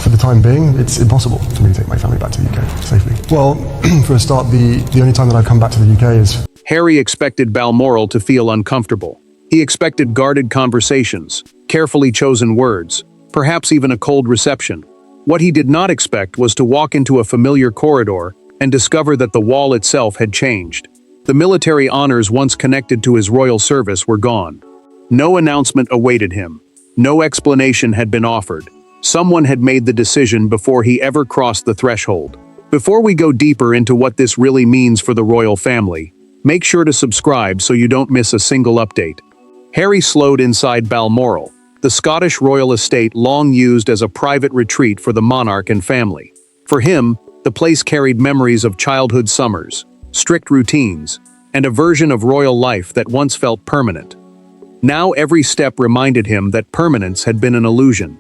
For the time being, it's impossible for me to take my family back to the UK safely. Well, for a start, the only time that I've come back to the UK is... Harry expected Balmoral to feel uncomfortable. He expected guarded conversations, carefully chosen words, perhaps even a cold reception. What he did not expect was to walk into a familiar corridor and discover that the wall itself had changed. The military honors once connected to his royal service were gone. No announcement awaited him. No explanation had been offered. Someone had made the decision before he ever crossed the threshold. Before we go deeper into what this really means for the royal family, make sure to subscribe so you don't miss a single update. Harry slowed inside Balmoral, the Scottish royal estate long used as a private retreat for the monarch and family. For him, the place carried memories of childhood summers, strict routines, and a version of royal life that once felt permanent. Now every step reminded him that permanence had been an illusion.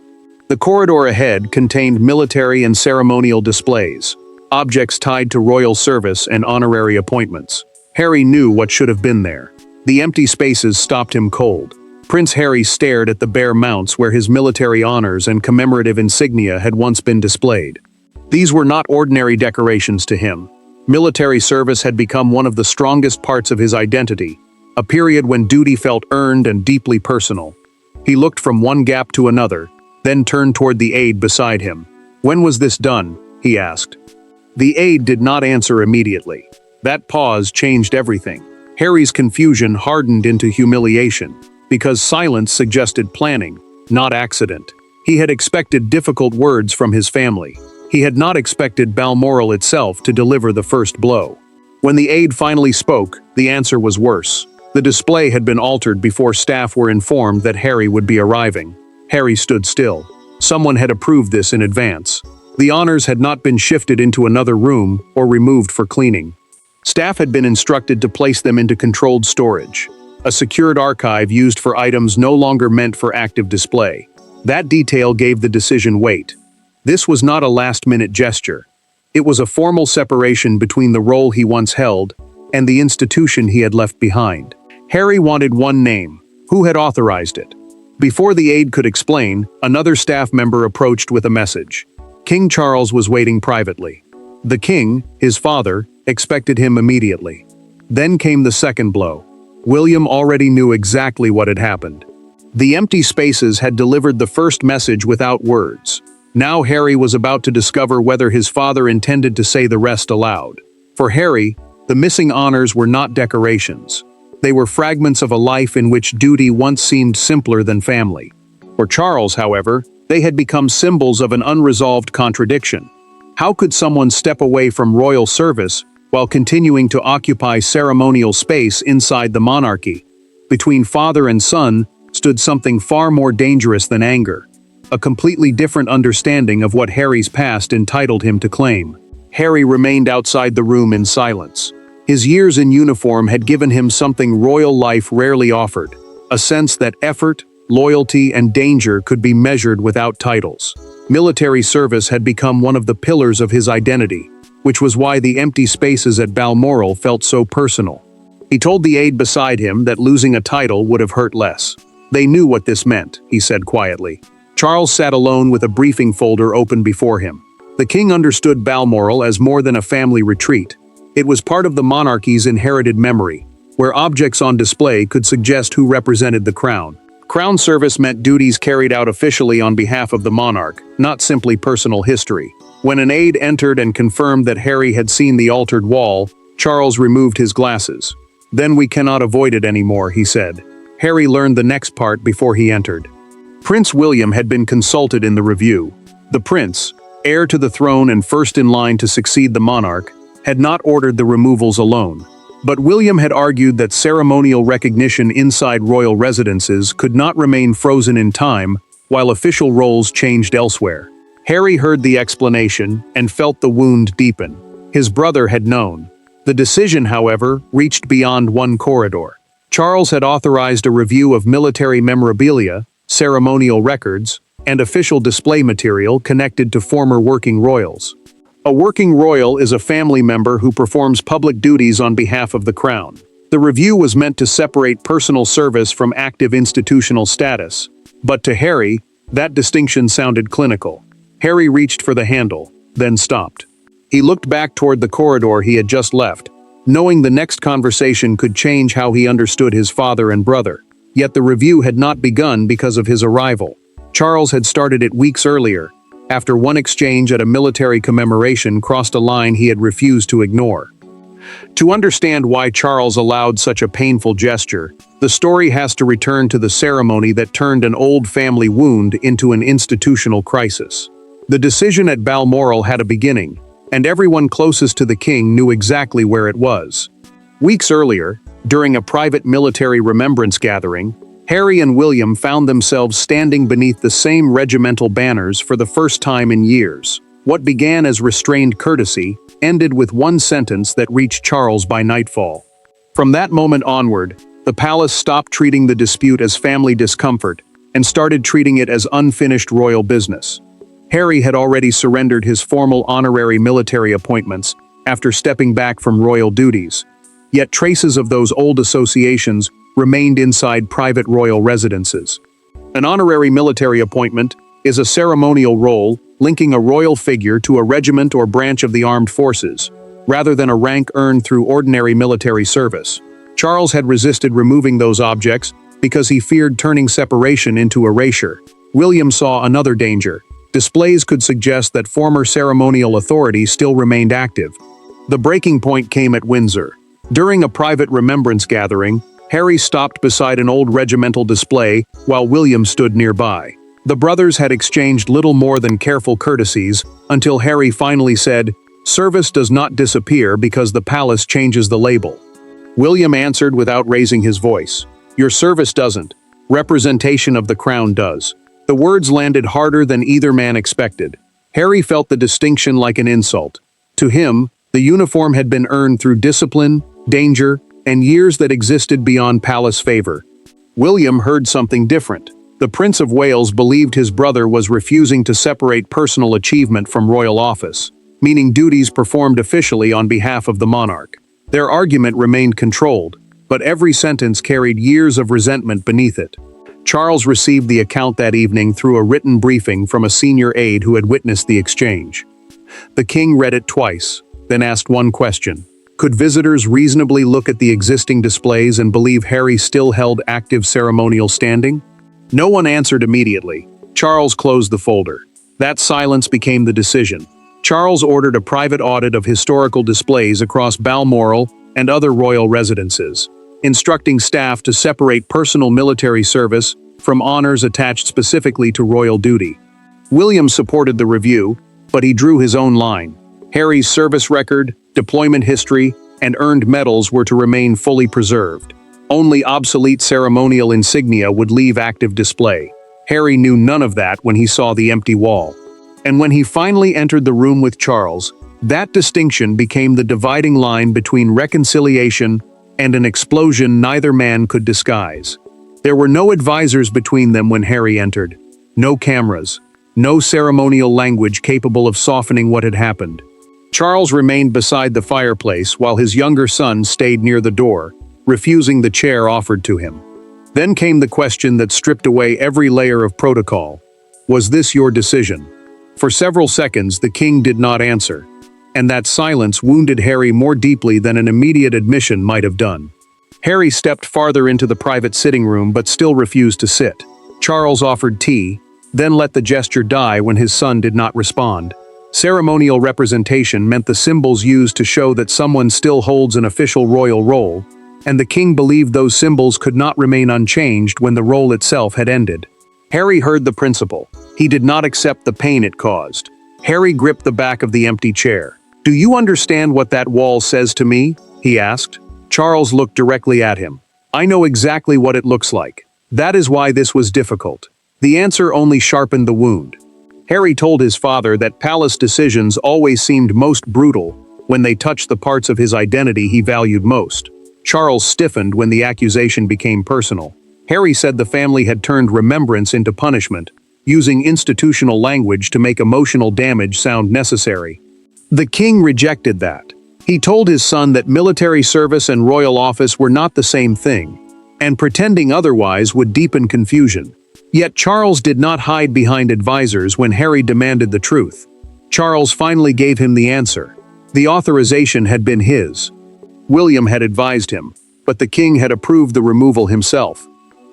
The corridor ahead contained military and ceremonial displays, objects tied to royal service and honorary appointments. Harry knew what should have been there. The empty spaces stopped him cold. Prince Harry stared at the bare mounts where his military honors and commemorative insignia had once been displayed. These were not ordinary decorations to him. Military service had become one of the strongest parts of his identity, a period when duty felt earned and deeply personal. He looked from one gap to another, then turned toward the aide beside him. "When was this done?" he asked. The aide did not answer immediately. That pause changed everything. Harry's confusion hardened into humiliation, because silence suggested planning, not accident. He had expected difficult words from his family. He had not expected Balmoral itself to deliver the first blow. When the aide finally spoke, the answer was worse. The display had been altered before staff were informed that Harry would be arriving. Harry stood still. Someone had approved this in advance. The honors had not been shifted into another room or removed for cleaning. Staff had been instructed to place them into controlled storage, a secured archive used for items no longer meant for active display. That detail gave the decision weight. This was not a last-minute gesture. It was a formal separation between the role he once held and the institution he had left behind. Harry wanted one name. Who had authorized it? Before the aide could explain, another staff member approached with a message. King Charles was waiting privately. The king, his father, expected him immediately. Then came the second blow. William already knew exactly what had happened. The empty spaces had delivered the first message without words. Now Harry was about to discover whether his father intended to say the rest aloud. For Harry, the missing honors were not decorations. They were fragments of a life in which duty once seemed simpler than family. For Charles, however, they had become symbols of an unresolved contradiction. How could someone step away from royal service while continuing to occupy ceremonial space inside the monarchy? Between father and son stood something far more dangerous than anger, a completely different understanding of what Harry's past entitled him to claim. Harry remained outside the room in silence. His years in uniform had given him something royal life rarely offered, a sense that effort, loyalty, and danger could be measured without titles. Military service had become one of the pillars of his identity, which was why the empty spaces at Balmoral felt so personal. He told the aide beside him that losing a title would have hurt less. They knew what this meant, he said quietly. Charles sat alone with a briefing folder open before him. The king understood Balmoral as more than a family retreat. It was part of the monarchy's inherited memory, where objects on display could suggest who represented the crown. Crown service meant duties carried out officially on behalf of the monarch, not simply personal history. When an aide entered and confirmed that Harry had seen the altered wall, Charles removed his glasses. "Then we cannot avoid it anymore," he said. Harry learned the next part before he entered. Prince William had been consulted in the review. The prince, heir to the throne and first in line to succeed the monarch, had not ordered the removals alone. But William had argued that ceremonial recognition inside royal residences could not remain frozen in time while official roles changed elsewhere. Harry heard the explanation and felt the wound deepen. His brother had known. The decision, however, reached beyond one corridor. Charles had authorized a review of military memorabilia, ceremonial records, and official display material connected to former working royals. A working royal is a family member who performs public duties on behalf of the crown. The review was meant to separate personal service from active institutional status, but to Harry, that distinction sounded clinical. Harry reached for the handle, then stopped. He looked back toward the corridor he had just left, knowing the next conversation could change how he understood his father and brother. Yet the review had not begun because of his arrival. Charles had started it weeks earlier, after one exchange at a military commemoration crossed a line he had refused to ignore. To understand why Charles allowed such a painful gesture, the story has to return to the ceremony that turned an old family wound into an institutional crisis. The decision at Balmoral had a beginning, and everyone closest to the king knew exactly where it was. Weeks earlier, during a private military remembrance gathering, Harry and William found themselves standing beneath the same regimental banners for the first time in years. What began as restrained courtesy ended with one sentence that reached Charles by nightfall. From that moment onward, the palace stopped treating the dispute as family discomfort and started treating it as unfinished royal business. Harry had already surrendered his formal honorary military appointments after stepping back from royal duties. Yet traces of those old associations remained inside private royal residences. An honorary military appointment is a ceremonial role linking a royal figure to a regiment or branch of the armed forces, rather than a rank earned through ordinary military service. Charles had resisted removing those objects because he feared turning separation into erasure. William saw another danger. Displays could suggest that former ceremonial authority still remained active. The breaking point came at Windsor. During a private remembrance gathering, Harry stopped beside an old regimental display while William stood nearby. The brothers had exchanged little more than careful courtesies until Harry finally said, "Service does not disappear because the palace changes the label." William answered without raising his voice, "Your service doesn't. Representation of the crown does." The words landed harder than either man expected. Harry felt the distinction like an insult. To him, the uniform had been earned through discipline, danger, and years that existed beyond palace favor. William heard something different. The Prince of Wales believed his brother was refusing to separate personal achievement from royal office, meaning duties performed officially on behalf of the monarch. Their argument remained controlled, but every sentence carried years of resentment beneath it. Charles received the account that evening through a written briefing from a senior aide who had witnessed the exchange. The king read it twice, then asked one question. Could visitors reasonably look at the existing displays and believe Harry still held active ceremonial standing? No one answered immediately. Charles closed the folder. That silence became the decision. Charles ordered a private audit of historical displays across Balmoral and other royal residences, instructing staff to separate personal military service from honors attached specifically to royal duty. William supported the review, but he drew his own line. Harry's service record, deployment history, and earned medals were to remain fully preserved. Only obsolete ceremonial insignia would leave active display. Harry knew none of that when he saw the empty wall. And when he finally entered the room with Charles, that distinction became the dividing line between reconciliation and an explosion neither man could disguise. There were no advisors between them when Harry entered. No cameras. No ceremonial language capable of softening what had happened. Charles remained beside the fireplace while his younger son stayed near the door, refusing the chair offered to him. Then came the question that stripped away every layer of protocol. Was this your decision? For several seconds, the king did not answer, and that silence wounded Harry more deeply than an immediate admission might have done. Harry stepped farther into the private sitting room but still refused to sit. Charles offered tea, then let the gesture die when his son did not respond. Ceremonial representation meant the symbols used to show that someone still holds an official royal role, and the king believed those symbols could not remain unchanged when the role itself had ended. Harry heard the principle. He did not accept the pain it caused. Harry gripped the back of the empty chair. "Do you understand what that wall says to me?" he asked. Charles looked directly at him. "I know exactly what it looks like. That is why this was difficult." The answer only sharpened the wound. Harry told his father that palace decisions always seemed most brutal when they touched the parts of his identity he valued most. Charles stiffened when the accusation became personal. Harry said the family had turned remembrance into punishment, using institutional language to make emotional damage sound necessary. The king rejected that. He told his son that military service and royal office were not the same thing, and pretending otherwise would deepen confusion. Yet Charles did not hide behind advisors when Harry demanded the truth. Charles finally gave him the answer. The authorization had been his. William had advised him, but the king had approved the removal himself.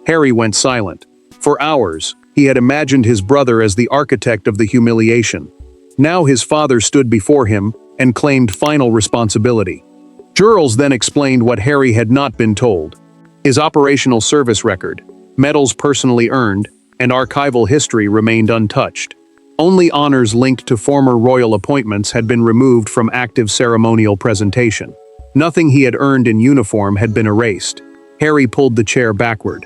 Harry went silent. For hours, he had imagined his brother as the architect of the humiliation. Now his father stood before him and claimed final responsibility. Charles then explained what Harry had not been told. His operational service record, medals personally earned, and archival history remained untouched. Only honors linked to former royal appointments had been removed from active ceremonial presentation. Nothing he had earned in uniform had been erased. Harry pulled the chair backward.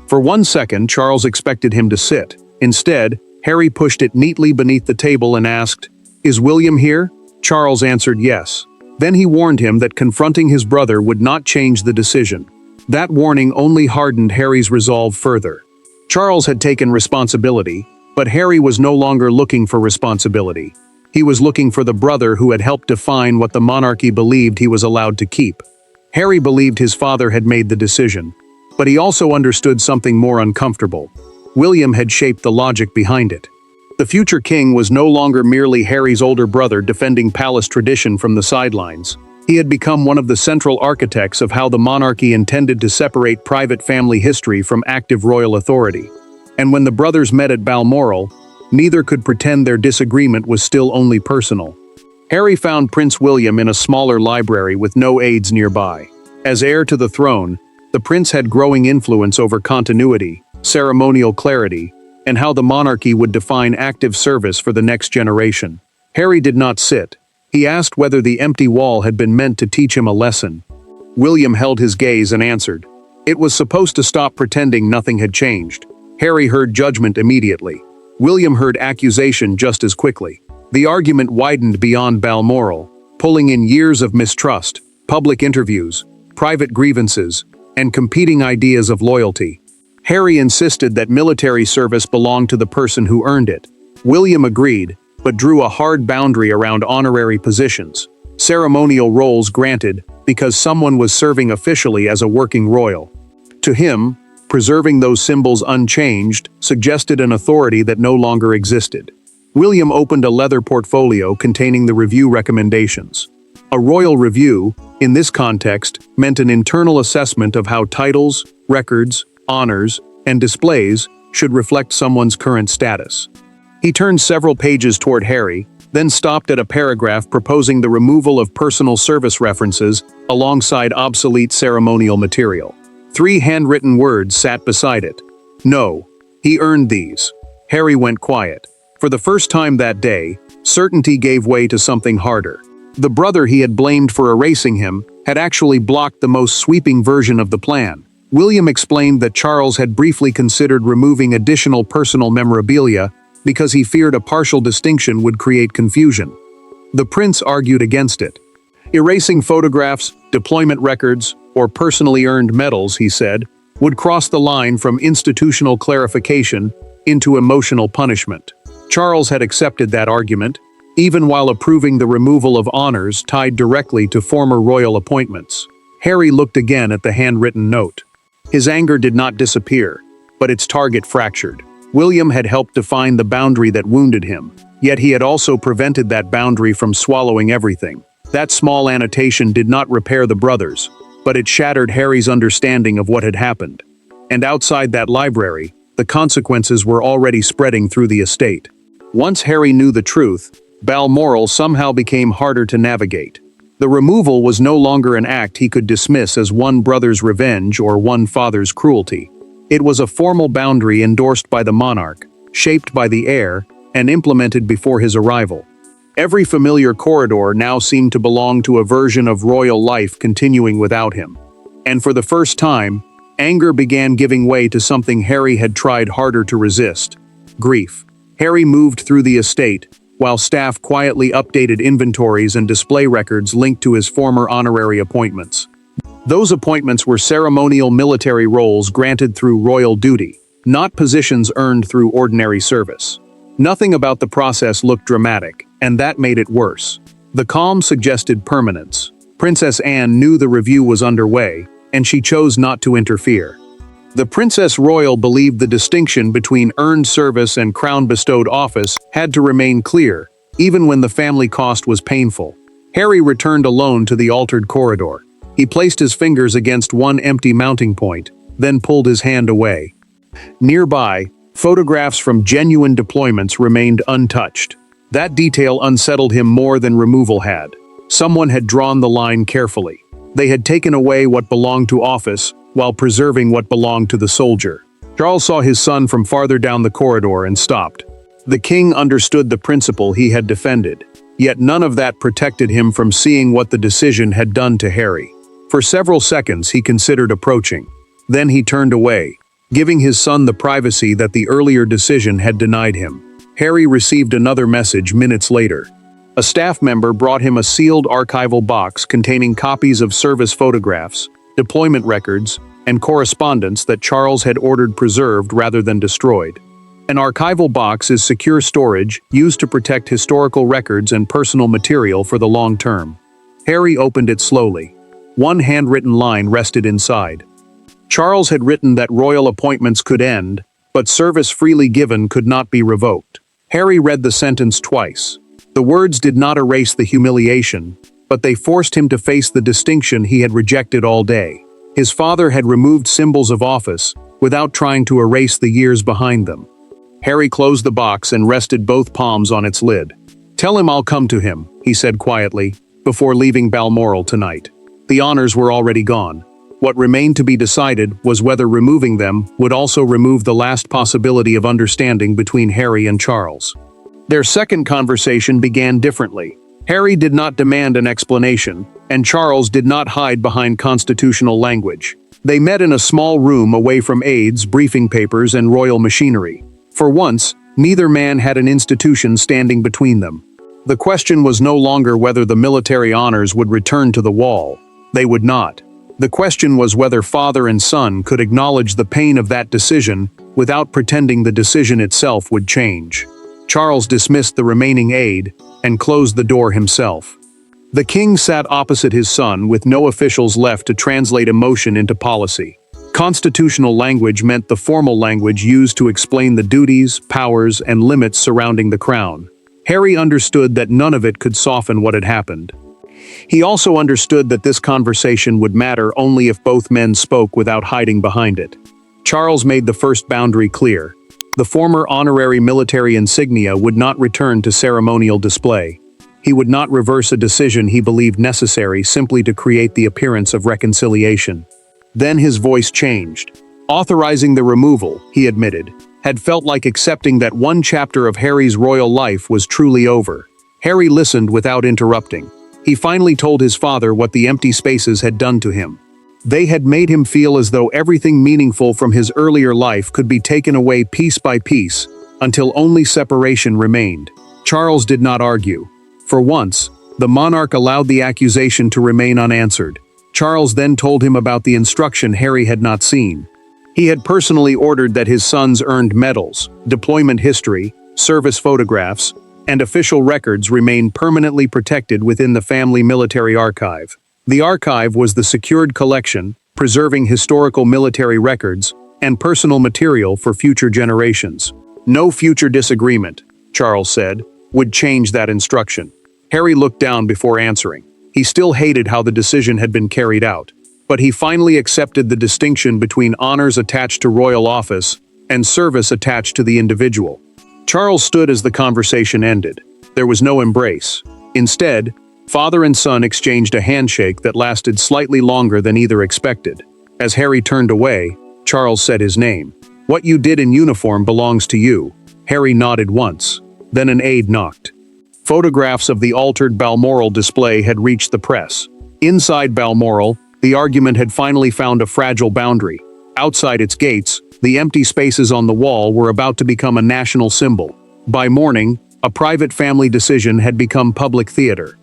For 1 second, Charles expected him to sit. Instead, Harry pushed it neatly beneath the table and asked, "Is William here?" Charles answered yes. Then he warned him that confronting his brother would not change the decision. That warning only hardened Harry's resolve further. Charles had taken responsibility, but Harry was no longer looking for responsibility. He was looking for the brother who had helped define what the monarchy believed he was allowed to keep. Harry believed his father had made the decision, but he also understood something more uncomfortable. William had shaped the logic behind it. The future king was no longer merely Harry's older brother defending palace tradition from the sidelines. He had become one of the central architects of how the monarchy intended to separate private family history from active royal authority. And when the brothers met at Balmoral, neither could pretend their disagreement was still only personal. Harry found Prince William in a smaller library with no aides nearby. As heir to the throne, the prince had growing influence over continuity, ceremonial clarity, and how the monarchy would define active service for the next generation. Harry did not sit. He asked whether the empty wall had been meant to teach him a lesson. William held his gaze and answered. It was supposed to stop pretending nothing had changed. Harry heard judgment immediately. William heard accusation just as quickly. The argument widened beyond Balmoral, pulling in years of mistrust, public interviews, private grievances, and competing ideas of loyalty. Harry insisted that military service belonged to the person who earned it. William agreed, but drew a hard boundary around honorary positions. Ceremonial roles granted because someone was serving officially as a working royal. To him, preserving those symbols unchanged suggested an authority that no longer existed. William opened a leather portfolio containing the review recommendations. A royal review, in this context, meant an internal assessment of how titles, records, honors, and displays should reflect someone's current status. He turned several pages toward Harry, then stopped at a paragraph proposing the removal of personal service references alongside obsolete ceremonial material. 3 handwritten words sat beside it. No, he earned these. Harry went quiet. For the first time that day, certainty gave way to something harder. The brother he had blamed for erasing him had actually blocked the most sweeping version of the plan. William explained that Charles had briefly considered removing additional personal memorabilia because he feared a partial distinction would create confusion. The prince argued against it. Erasing photographs, deployment records, or personally earned medals, he said, would cross the line from institutional clarification into emotional punishment. Charles had accepted that argument, even while approving the removal of honors tied directly to former royal appointments. Harry looked again at the handwritten note. His anger did not disappear, but its target fractured. William had helped define the boundary that wounded him, yet he had also prevented that boundary from swallowing everything. That small annotation did not repair the brothers, but it shattered Harry's understanding of what had happened. And outside that library, the consequences were already spreading through the estate. Once Harry knew the truth, Balmoral somehow became harder to navigate. The removal was no longer an act he could dismiss as one brother's revenge or one father's cruelty. It was a formal boundary endorsed by the monarch, shaped by the heir, and implemented before his arrival. Every familiar corridor now seemed to belong to a version of royal life continuing without him. And for the first time, anger began giving way to something Harry had tried harder to resist: grief. Harry moved through the estate, while staff quietly updated inventories and display records linked to his former honorary appointments. Those appointments were ceremonial military roles granted through royal duty, not positions earned through ordinary service. Nothing about the process looked dramatic, and that made it worse. The calm suggested permanence. Princess Anne knew the review was underway, and she chose not to interfere. The Princess Royal believed the distinction between earned service and crown-bestowed office had to remain clear, even when the family cost was painful. Harry returned alone to the altered corridor. He placed his fingers against one empty mounting point, then pulled his hand away. Nearby, photographs from genuine deployments remained untouched. That detail unsettled him more than removal had. Someone had drawn the line carefully. They had taken away what belonged to office, while preserving what belonged to the soldier. Charles saw his son from farther down the corridor and stopped. The king understood the principle he had defended, yet none of that protected him from seeing what the decision had done to Harry. For several seconds he considered approaching. Then he turned away, giving his son the privacy that the earlier decision had denied him. Harry received another message minutes later. A staff member brought him a sealed archival box containing copies of service photographs, deployment records, and correspondence that Charles had ordered preserved rather than destroyed. An archival box is secure storage used to protect historical records and personal material for the long term. Harry opened it slowly. One handwritten line rested inside. Charles had written that royal appointments could end, but service freely given could not be revoked. Harry read the sentence twice. The words did not erase the humiliation, but they forced him to face the distinction he had rejected all day. His father had removed symbols of office without trying to erase the years behind them. Harry closed the box and rested both palms on its lid. "Tell him I'll come to him," he said quietly, before leaving Balmoral tonight. The honors were already gone. What remained to be decided was whether removing them would also remove the last possibility of understanding between Harry and Charles. Their second conversation began differently. Harry did not demand an explanation, and Charles did not hide behind constitutional language. They met in a small room away from aides, briefing papers, and royal machinery. For once, neither man had an institution standing between them. The question was no longer whether the military honors would return to the wall. They would not. The question was whether father and son could acknowledge the pain of that decision without pretending the decision itself would change. Charles dismissed the remaining aide and closed the door himself. The king sat opposite his son with no officials left to translate emotion into policy. Constitutional language meant the formal language used to explain the duties, powers, and limits surrounding the crown. Harry understood that none of it could soften what had happened. He also understood that this conversation would matter only if both men spoke without hiding behind it. Charles made the first boundary clear. The former honorary military insignia would not return to ceremonial display. He would not reverse a decision he believed necessary simply to create the appearance of reconciliation. Then his voice changed. Authorizing the removal, he admitted, had felt like accepting that one chapter of Harry's royal life was truly over. Harry listened without interrupting. He finally told his father what the empty spaces had done to him. They had made him feel as though everything meaningful from his earlier life could be taken away piece by piece, until only separation remained. Charles did not argue. For once, the monarch allowed the accusation to remain unanswered. Charles then told him about the instruction Harry had not seen. He had personally ordered that his sons earned medals, deployment history, service photographs, and official records remain permanently protected within the family military archive. The archive was the secured collection, preserving historical military records and personal material for future generations. No future disagreement, Charles said, would change that instruction. Harry looked down before answering. He still hated how the decision had been carried out, but he finally accepted the distinction between honors attached to royal office and service attached to the individual. Charles stood as the conversation ended. There was no embrace. Instead, father and son exchanged a handshake that lasted slightly longer than either expected. As Harry turned away, Charles said his name. "What you did in uniform belongs to you." Harry nodded once. Then an aide knocked. Photographs of the altered Balmoral display had reached the press. Inside Balmoral, the argument had finally found a fragile boundary. Outside its gates, the empty spaces on the wall were about to become a national symbol. By morning, a private family decision had become public theater.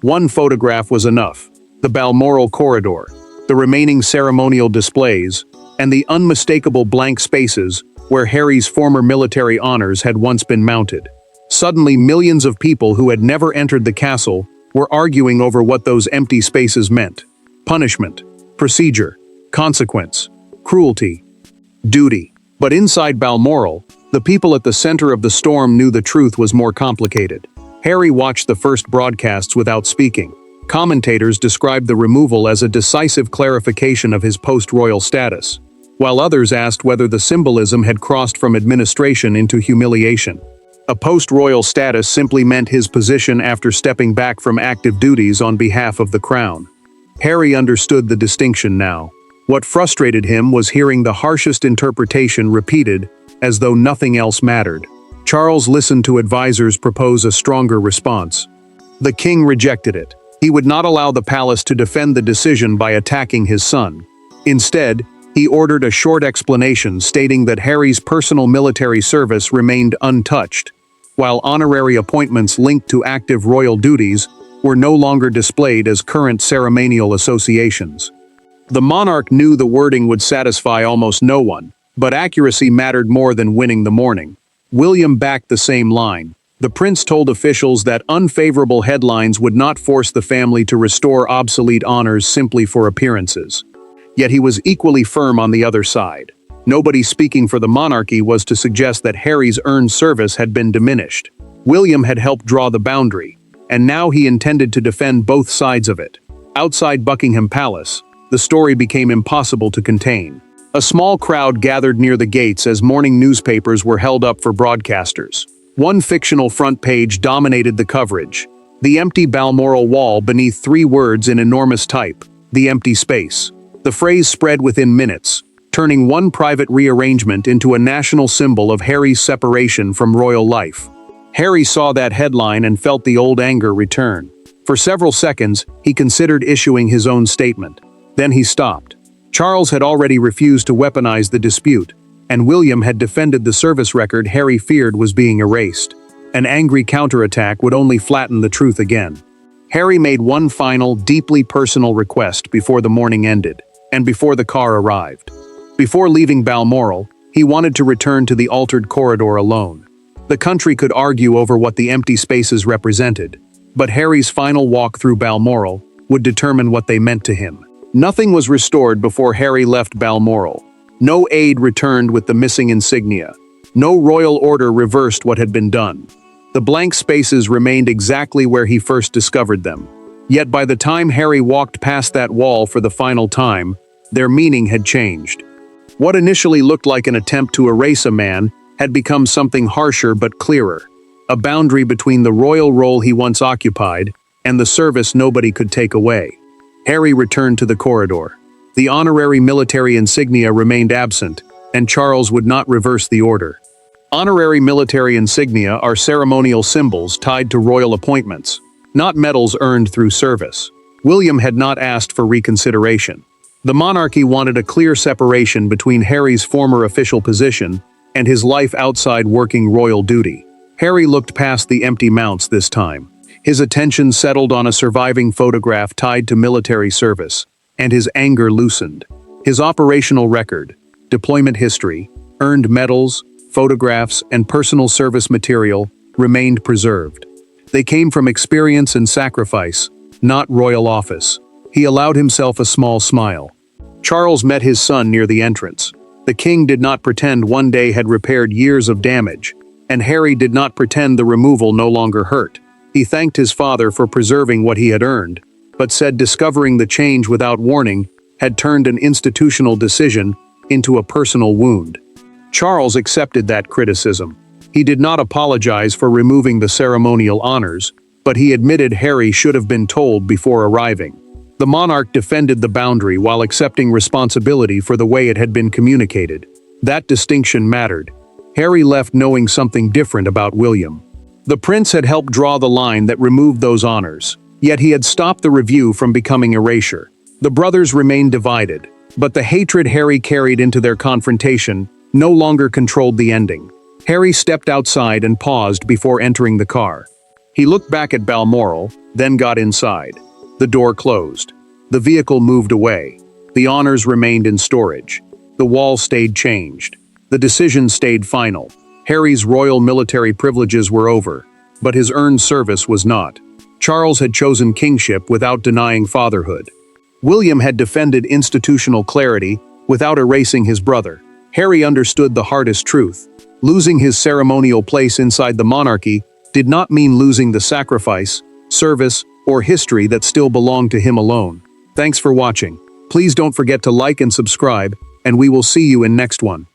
One photograph was enough: the Balmoral corridor, the remaining ceremonial displays, and the unmistakable blank spaces where Harry's former military honors had once been mounted. Suddenly, millions of people who had never entered the castle were arguing over what those empty spaces meant. Punishment, procedure, consequence, cruelty. duty. But inside Balmoral, the people at the center of the storm knew the truth was more complicated. Harry watched the first broadcasts without speaking. Commentators described the removal as a decisive clarification of his post-royal status, while others asked whether the symbolism had crossed from administration into humiliation. A post-royal status simply meant his position after stepping back from active duties on behalf of the crown. Harry understood the distinction now. What frustrated him was hearing the harshest interpretation repeated, as though nothing else mattered. Charles listened to advisors propose a stronger response. The king rejected it. He would not allow the palace to defend the decision by attacking his son. Instead, he ordered a short explanation stating that Harry's personal military service remained untouched, while honorary appointments linked to active royal duties were no longer displayed as current ceremonial associations. The monarch knew the wording would satisfy almost no one, but accuracy mattered more than winning the morning. William backed the same line. The prince told officials that unfavorable headlines would not force the family to restore obsolete honors simply for appearances. Yet he was equally firm on the other side. Nobody speaking for the monarchy was to suggest that Harry's earned service had been diminished. William had helped draw the boundary, and now he intended to defend both sides of it. Outside Buckingham Palace, the story became impossible to contain. A small crowd gathered near the gates as morning newspapers were held up for broadcasters. One fictional front page dominated the coverage. The empty Balmoral wall beneath 3 words in enormous type, "The empty space." The phrase spread within minutes, turning one private rearrangement into a national symbol of Harry's separation from royal life. Harry saw that headline and felt the old anger return. For several seconds, he considered issuing his own statement. Then he stopped. Charles had already refused to weaponize the dispute, and William had defended the service record Harry feared was being erased. An angry counterattack would only flatten the truth again. Harry made one final, deeply personal request before the morning ended, and before the car arrived. Before leaving Balmoral, he wanted to return to the altered corridor alone. The country could argue over what the empty spaces represented, but Harry's final walk through Balmoral would determine what they meant to him. Nothing was restored before Harry left Balmoral. No aid returned with the missing insignia. No royal order reversed what had been done. The blank spaces remained exactly where he first discovered them. Yet by the time Harry walked past that wall for the final time, their meaning had changed. What initially looked like an attempt to erase a man had become something harsher but clearer. A boundary between the royal role he once occupied and the service nobody could take away. Harry returned to the corridor. The honorary military insignia remained absent, and Charles would not reverse the order. Honorary military insignia are ceremonial symbols tied to royal appointments, not medals earned through service. William had not asked for reconsideration. The monarchy wanted a clear separation between Harry's former official position and his life outside working royal duty. Harry looked past the empty mounts this time. His attention settled on a surviving photograph tied to military service, and his anger loosened. His operational record, deployment history, earned medals, photographs, and personal service material remained preserved. They came from experience and sacrifice, not royal office. He allowed himself a small smile. Charles met his son near the entrance. The king did not pretend one day had repaired years of damage, and Harry did not pretend the removal no longer hurt. He thanked his father for preserving what he had earned, but said discovering the change without warning had turned an institutional decision into a personal wound. Charles accepted that criticism. He did not apologize for removing the ceremonial honors, but he admitted Harry should have been told before arriving. The monarch defended the boundary while accepting responsibility for the way it had been communicated. That distinction mattered. Harry left knowing something different about William. The prince had helped draw the line that removed those honors, yet he had stopped the review from becoming erasure. The brothers remained divided, but the hatred Harry carried into their confrontation no longer controlled the ending. Harry stepped outside and paused before entering the car. He looked back at Balmoral, then got inside. The door closed. The vehicle moved away. The honors remained in storage. The wall stayed changed. The decision stayed final. Harry's royal military privileges were over, but his earned service was not. Charles had chosen kingship without denying fatherhood. William had defended institutional clarity without erasing his brother. Harry understood the hardest truth. Losing his ceremonial place inside the monarchy did not mean losing the sacrifice, service, or history that still belonged to him alone. Thanks for watching. Please don't forget to like and subscribe, and we will see you in next one.